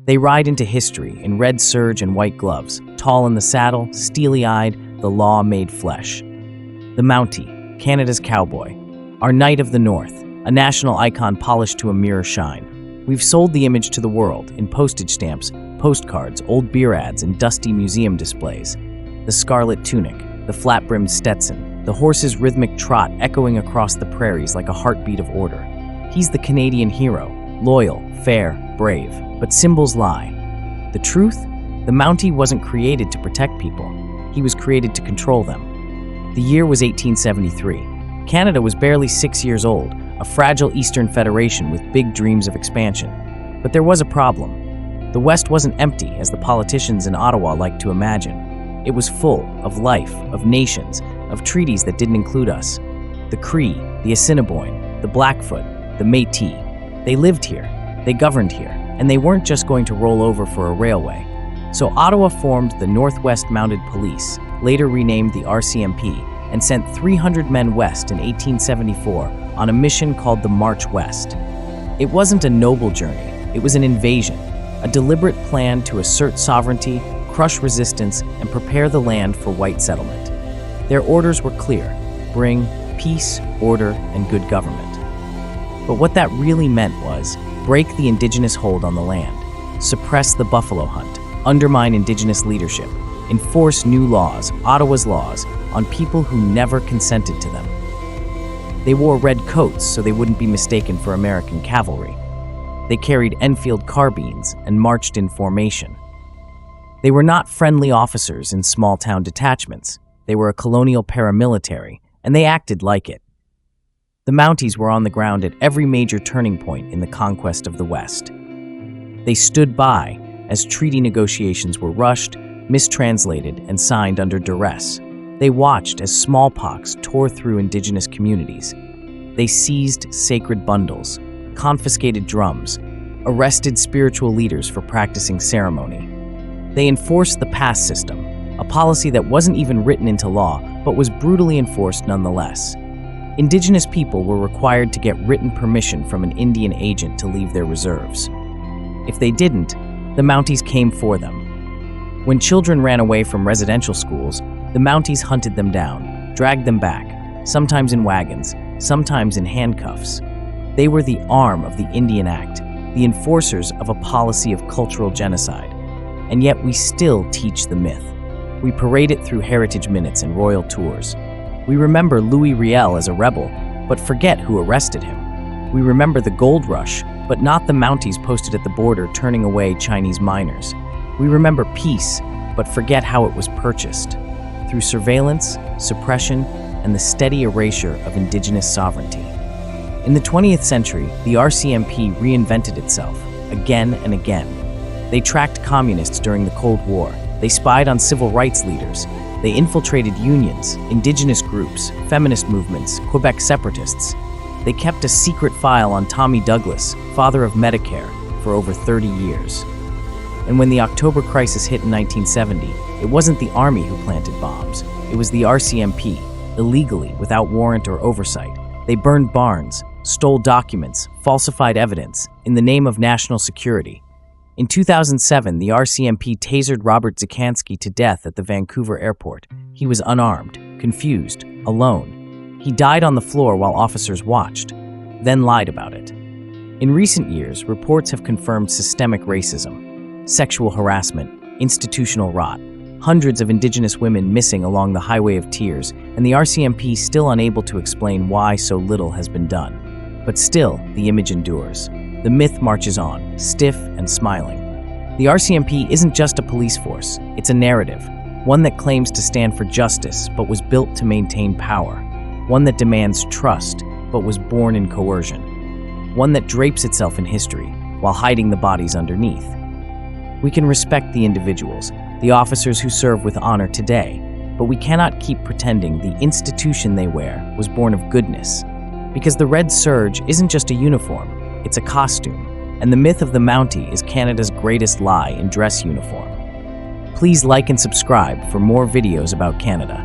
They ride into history in red serge and white gloves, tall in the saddle, steely-eyed, the law made flesh. The Mountie, Canada's cowboy, our knight of the North, a national icon polished to a mirror shine. We've sold the image to the world in postage stamps, postcards, old beer ads, and dusty museum displays. The scarlet tunic, the flat-brimmed Stetson, the horse's rhythmic trot echoing across the prairies like a heartbeat of order. He's the Canadian hero, loyal, fair, brave. But symbols lie. The truth? The Mountie wasn't created to protect people. He was created to control them. The year was 1873. Canada was barely 6 years old, a fragile Eastern federation with big dreams of expansion. But there was a problem. The West wasn't empty, as the politicians in Ottawa liked to imagine. It was full of life, of nations, of treaties that didn't include us. The Cree, the Assiniboine, the Blackfoot, the Métis. They lived here. They governed here. And they weren't just going to roll over for a railway. So Ottawa formed the Northwest Mounted Police, later renamed the RCMP, and sent 300 men west in 1874 on a mission called the March West. It wasn't a noble journey, it was an invasion, a deliberate plan to assert sovereignty, crush resistance, and prepare the land for white settlement. Their orders were clear: bring peace, order, and good government. But what that really meant was break the Indigenous hold on the land, suppress the buffalo hunt, undermine Indigenous leadership, enforce new laws, Ottawa's laws, on people who never consented to them. They wore red coats so they wouldn't be mistaken for American cavalry. They carried Enfield carbines and marched in formation. They were not friendly officers in small-town detachments. They were a colonial paramilitary, and they acted like it. The Mounties were on the ground at every major turning point in the conquest of the West. They stood by as treaty negotiations were rushed, mistranslated, and signed under duress. They watched as smallpox tore through Indigenous communities. They seized sacred bundles, confiscated drums, arrested spiritual leaders for practicing ceremony. They enforced the pass system, a policy that wasn't even written into law, but was brutally enforced nonetheless. Indigenous people were required to get written permission from an Indian agent to leave their reserves. If they didn't, the Mounties came for them. When children ran away from residential schools, the Mounties hunted them down, dragged them back, sometimes in wagons, sometimes in handcuffs. They were the arm of the Indian Act, the enforcers of a policy of cultural genocide. And yet we still teach the myth. We parade it through heritage minutes and royal tours. We remember Louis Riel as a rebel, but forget who arrested him. We remember the gold rush, but not the Mounties posted at the border turning away Chinese miners. We remember peace, but forget how it was purchased, through surveillance, suppression, and the steady erasure of Indigenous sovereignty. In the 20th century, the RCMP reinvented itself, again and again. They tracked communists during the Cold War. They spied on civil rights leaders. They infiltrated unions, Indigenous groups, feminist movements, Quebec separatists. They kept a secret file on Tommy Douglas, father of Medicare, for over 30 years. And when the October crisis hit in 1970, it wasn't the army who planted bombs. It was the RCMP, illegally, without warrant or oversight. They burned barns, stole documents, falsified evidence, in the name of national security. In 2007, the RCMP tasered Robert Zikansky to death at the Vancouver airport. He was unarmed, confused, alone. He died on the floor while officers watched, then lied about it. In recent years, reports have confirmed systemic racism, sexual harassment, institutional rot, hundreds of Indigenous women missing along the Highway of Tears, and the RCMP still unable to explain why so little has been done. But still, the image endures. The myth marches on, stiff and smiling. The RCMP isn't just a police force, it's a narrative, one that claims to stand for justice but was built to maintain power, one that demands trust but was born in coercion, one that drapes itself in history while hiding the bodies underneath. We can respect the individuals, the officers who serve with honor today, but we cannot keep pretending the institution they wear was born of goodness. Because the red serge isn't just a uniform, it's a costume, and the myth of the Mountie is Canada's greatest lie in dress uniform. Please like and subscribe for more videos about Canada.